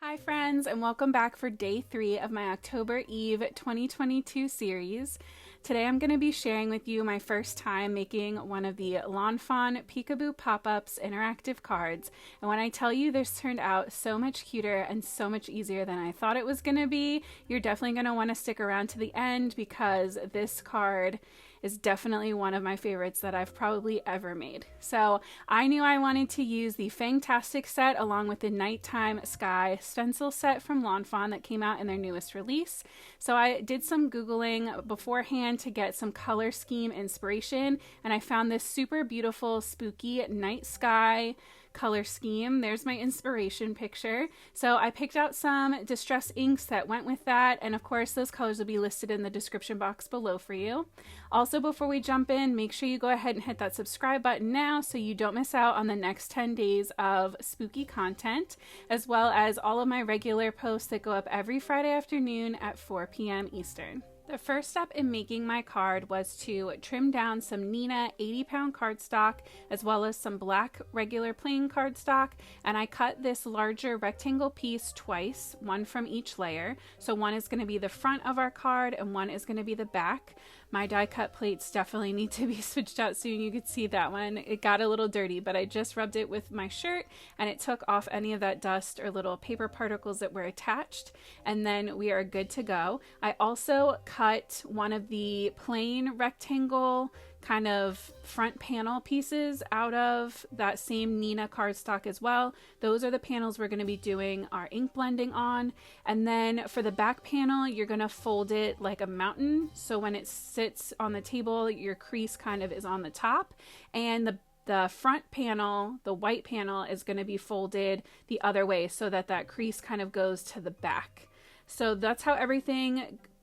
Hi friends, and welcome back for day 3 of my October Eve 2022 series. Today I'm going to be sharing with you my first time making one of the Fawn Peekaboo Pop-Ups interactive cards. And when I tell you this turned out so much cuter and so much easier than I thought it was going to be, you're definitely going to want to stick around to the end because this card is definitely one of my favorites that I've probably ever made. So I knew I wanted to use the Fantastic set along with the Nighttime Sky stencil set from Fawn that came out in their newest release. So I did some Googling beforehand to get some color scheme inspiration, and I found this super beautiful spooky night sky color scheme. There's my inspiration picture. So I picked out some distress inks that went with that, and of course those colors will be listed in the description box below for you. Also, before we jump in, make sure you go ahead and hit that subscribe button now so you don't miss out on the next 10 days of spooky content, as well as all of my regular posts that go up every Friday afternoon at 4 p.m. Eastern. The first step in making my card was to trim down some Neenah 80-pound cardstock as well as some black regular plain cardstock, and I cut this larger rectangle piece twice, one from each layer. So one is going to be the front of our card and one is going to be the back. My die cut plates definitely need to be switched out soon. You could see that one. It got a little dirty, but I just rubbed it with my shirt and it took off any of that dust or little paper particles that were attached, and then we are good to go. I also cut one of the plain rectangle kind of front panel pieces out of that same Neenah cardstock as well. Those are the panels we're going to be doing our ink blending on. And then for the back panel, you're going to fold it like a mountain. So when it sits on the table, your crease kind of is on the top, and the front panel, the white panel, is going to be folded the other way so that that crease kind of goes to the back. So that's how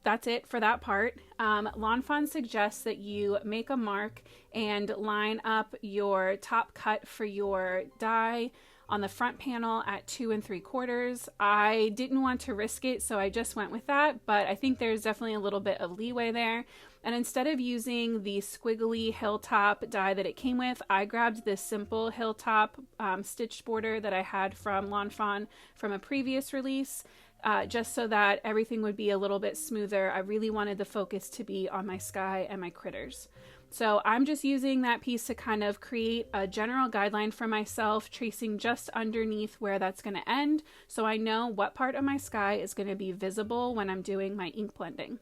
that's it for that part. Fawn suggests that you make a mark and line up your top cut for your die on the front panel at 2 3/4. I didn't want to risk it, so I just went with that, but I think there's definitely a little bit of leeway there. And instead of using the squiggly hilltop die that it came with, I grabbed this simple hilltop stitched border that I had from Fawn from a previous release. Just so that everything would be a little bit smoother. I really wanted the focus to be on my sky and my critters. So I'm just using that piece to kind of create a general guideline for myself, tracing just underneath where that's going to end, so I know what part of my sky is going to be visible when I'm doing my ink blending.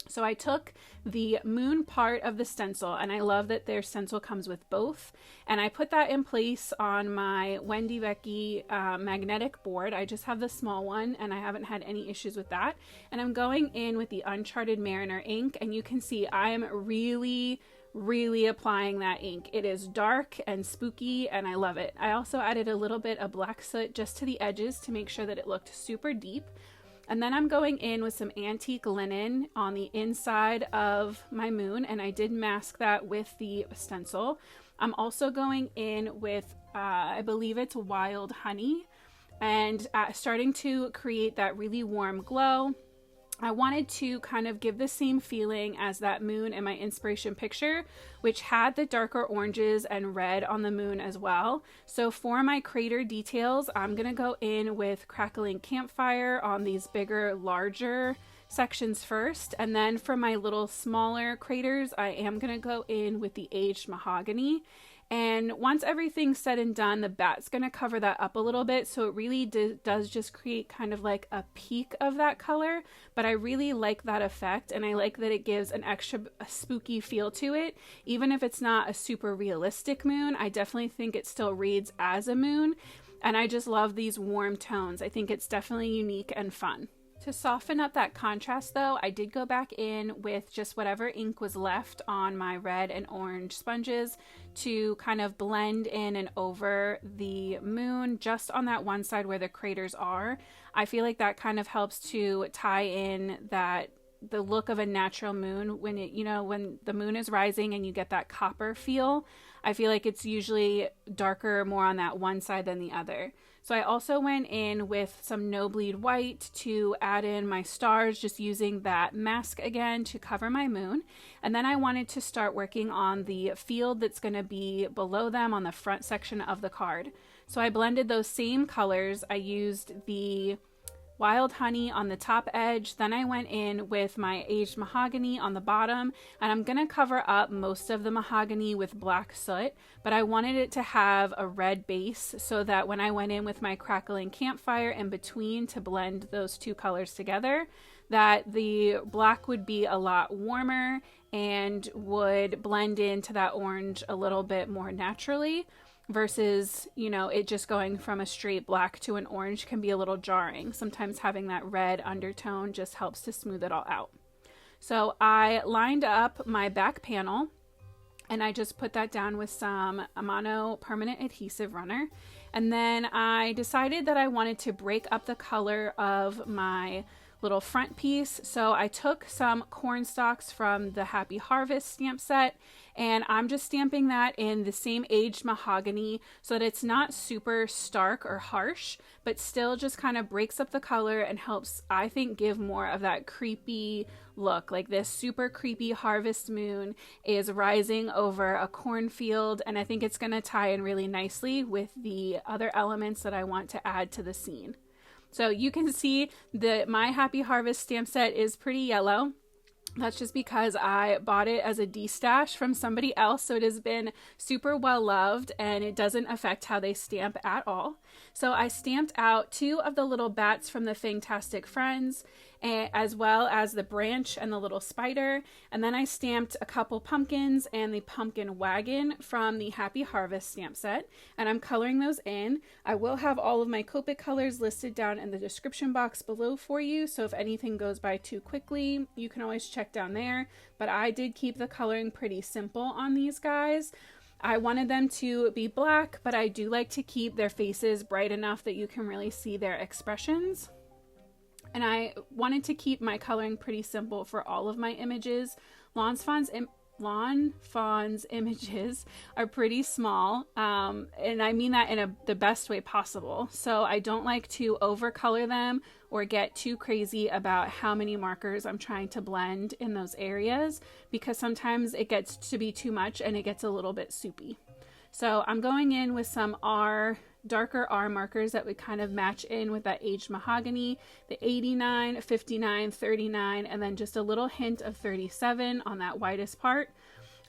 So I took the moon part of the stencil, and I love that their stencil comes with both, and I put that in place on my Wendy Becky magnetic board. I just have the small one and I haven't had any issues with that. And I'm going in with the Uncharted Mariner ink, and you can see I am really applying that ink. It is dark and spooky and I love it. I also added a little bit of black soot just to the edges to make sure that it looked super deep. And then I'm going in with some antique linen on the inside of my moon, and I did mask that with the stencil. I'm also going in with, I believe it's wild honey, and starting to create that really warm glow. I wanted to kind of give the same feeling as that moon in my inspiration picture, which had the darker oranges and red on the moon as well. So for my crater details, I'm going to go in with Crackling Campfire on these bigger, larger sections first. And then for my little smaller craters, I am going to go in with the aged Mahogany. And once everything's said and done, the bat's going to cover that up a little bit, so it really does just create kind of like a peak of that color, but I really like that effect, and I like that it gives an extra spooky feel to it. Even if it's not a super realistic moon, I definitely think it still reads as a moon, and I just love these warm tones. I think it's definitely unique and fun. To soften up that contrast though, I did go back in with just whatever ink was left on my red and orange sponges to kind of blend in and over the moon just on that one side where the craters are. I feel like that kind of helps to tie in that the look of a natural moon when it, you know, when the moon is rising and you get that copper feel. I feel like it's usually darker more on that one side than the other. So I also went in with some no bleed white to add in my stars, just using that mask again to cover my moon. And then I wanted to start working on the field that's going to be below them on the front section of the card. So I blended those same colors. I used the Wild Honey on the top edge. Then I went in with my aged Mahogany on the bottom, and I'm gonna cover up most of the Mahogany with black soot, but I wanted it to have a red base so that when I went in with my Crackling Campfire in between to blend those two colors together, that the black would be a lot warmer and would blend into that orange a little bit more naturally. Versus, you know, it just going from a straight black to an orange can be a little jarring. Sometimes having that red undertone just helps to smooth it all out. So I lined up my back panel and I just put that down with some Amano permanent adhesive runner. And then I decided that I wanted to break up the color of my little front piece. So I took some corn stalks from the Happy Harvest stamp set, and I'm just stamping that in the same aged Mahogany so that it's not super stark or harsh, but still just kind of breaks up the color and helps, I think, give more of that creepy look. Like this super creepy harvest moon is rising over a cornfield, and I think it's going to tie in really nicely with the other elements that I want to add to the scene. So you can see that my Happy Harvest stamp set is pretty yellow. That's just because I bought it as a de-stash from somebody else, so it has been super well loved and it doesn't affect how they stamp at all. So I stamped out 2 of the little bats from the Fantastic Friends, as well as the branch and the little spider, and then I stamped a couple pumpkins and the pumpkin wagon from the Happy Harvest stamp set, and I'm coloring those in. I will have all of my Copic colors listed down in the description box below for you, so if anything goes by too quickly, you can always check down there, but I did keep the coloring pretty simple on these guys. I wanted them to be black, but I do like to keep their faces bright enough that you can really see their expressions. And I wanted to keep my coloring pretty simple for all of my images. Lawn Fawn's images are pretty small, and I mean that in the best way possible. So I don't like to overcolor them or get too crazy about how many markers I'm trying to blend in those areas, because sometimes it gets to be too much and it gets a little bit soupy. So I'm going in with some darker R markers that would kind of match in with that aged Mahogany, the 89, 59, 39, and then just a little hint of 37 on that widest part.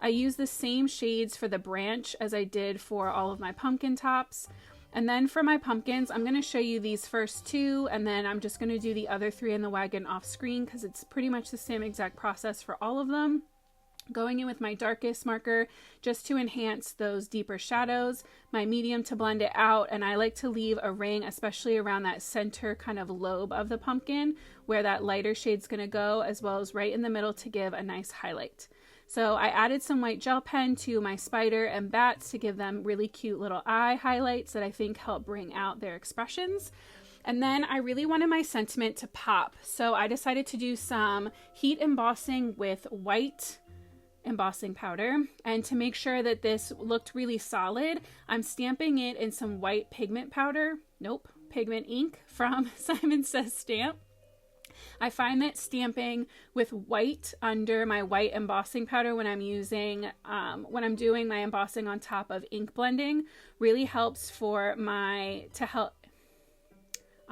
I use the same shades for the branch as I did for all of my pumpkin tops. And then for my pumpkins, I'm going to show you these first 2, and then I'm just going to do the other 3 in the wagon off screen because it's pretty much the same exact process for all of them. Going in with my darkest marker just to enhance those deeper shadows, my medium to blend it out, and I like to leave a ring, especially around that center kind of lobe of the pumpkin where that lighter shade's going to go, as well as right in the middle to give a nice highlight. So I added some white gel pen to my spider and bats to give them really cute little eye highlights that I think help bring out their expressions. And then I really wanted my sentiment to pop, so I decided to do some heat embossing with white embossing powder, and to make sure that this looked really solid, I'm stamping it in some white pigment powder, pigment ink from Simon Says Stamp. I find that stamping with white under my white embossing powder when I'm doing my embossing on top of ink blending really helps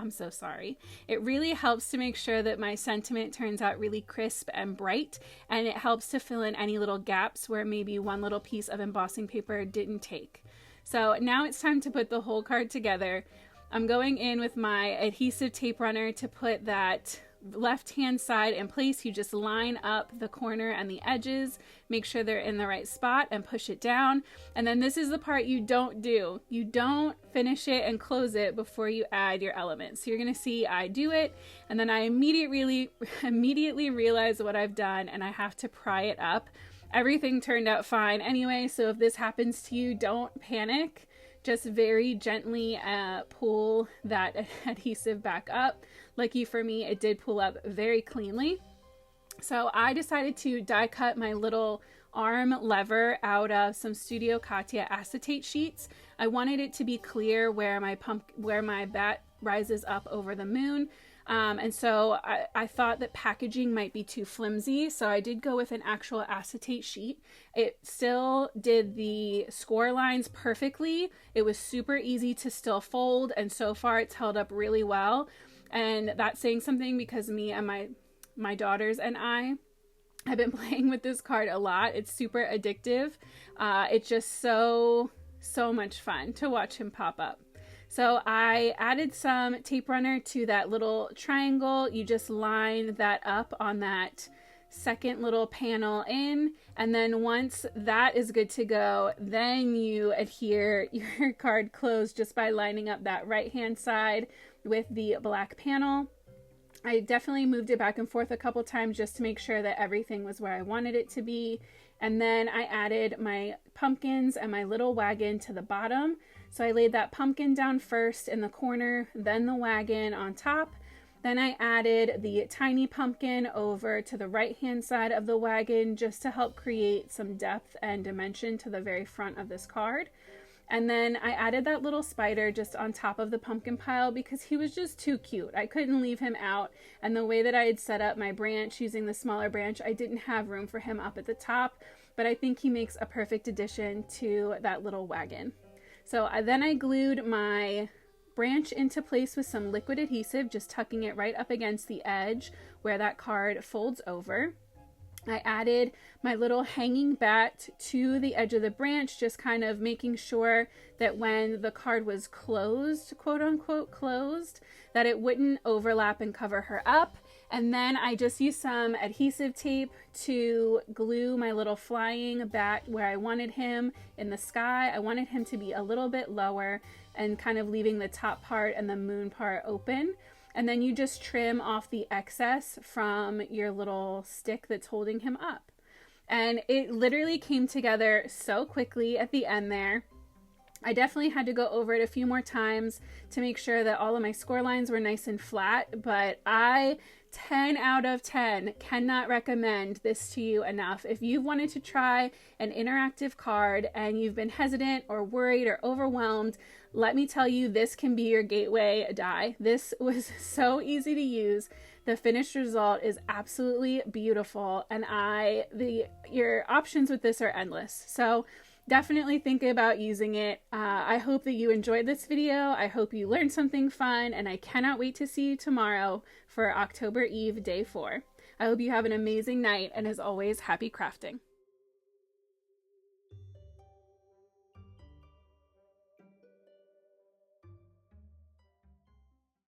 I'm so sorry. It really helps to make sure that my sentiment turns out really crisp and bright, and it helps to fill in any little gaps where maybe one little piece of embossing paper didn't take. So now it's time to put the whole card together. I'm going in with my adhesive tape runner to put that left hand side in place. You just line up the corner and the edges, make sure they're in the right spot, and push it down. And then this is the part you don't do. You don't finish it and close it before you add your elements. So you're gonna see I do it, and then I immediately realize what I've done, and I have to pry it up. Everything turned out fine anyway, so if this happens to you, don't panic. Just very gently pull that adhesive back up. Lucky for me, it did pull up very cleanly. So I decided to die cut my little arm lever out of some Studio Katia acetate sheets. I wanted it to be clear where my bat rises up over the moon. And so I thought that packaging might be too flimsy, so I did go with an actual acetate sheet. It still did the score lines perfectly. It was super easy to still fold, and so far it's held up really well. And that's saying something because me and my daughters and I have been playing with this card a lot. It's super addictive. It's just so much fun to watch him pop up. So I added some tape runner to that little triangle. You just line that up on that second little panel in, and then once that is good to go, then you adhere your card closed just by lining up that right hand side with the black panel. I definitely moved it back and forth a couple times just to make sure that everything was where I wanted it to be. And then I added my pumpkins and my little wagon to the bottom. So I laid that pumpkin down first in the corner, then the wagon on top. Then I added the tiny pumpkin over to the right hand side of the wagon just to help create some depth and dimension to the very front of this card. And then I added that little spider just on top of the pumpkin pile because he was just too cute. I couldn't leave him out. And the way that I had set up my branch using the smaller branch, I didn't have room for him up at the top. But I think he makes a perfect addition to that little wagon. So then I glued my branch into place with some liquid adhesive, just tucking it right up against the edge where that card folds over. I added my little hanging bat to the edge of the branch, just kind of making sure that when the card was closed, quote unquote closed, that it wouldn't overlap and cover her up. And then I just used some adhesive tape to glue my little flying bat where I wanted him in the sky. I wanted him to be a little bit lower and kind of leaving the top part and the moon part open. And then you just trim off the excess from your little stick that's holding him up. And it literally came together so quickly at the end there. I definitely had to go over it a few more times to make sure that all of my score lines were nice and flat, but 10 out of 10 cannot recommend this to you enough. If you've wanted to try an interactive card and you've been hesitant or worried or overwhelmed, let me tell you, this can be your gateway die. This was so easy to use. The finished result is absolutely beautiful, and your options with this are endless. So definitely think about using it. I hope that you enjoyed this video. I hope you learned something fun, and I cannot wait to see you tomorrow for October Eve, day 4. I hope you have an amazing night, and as always, happy crafting.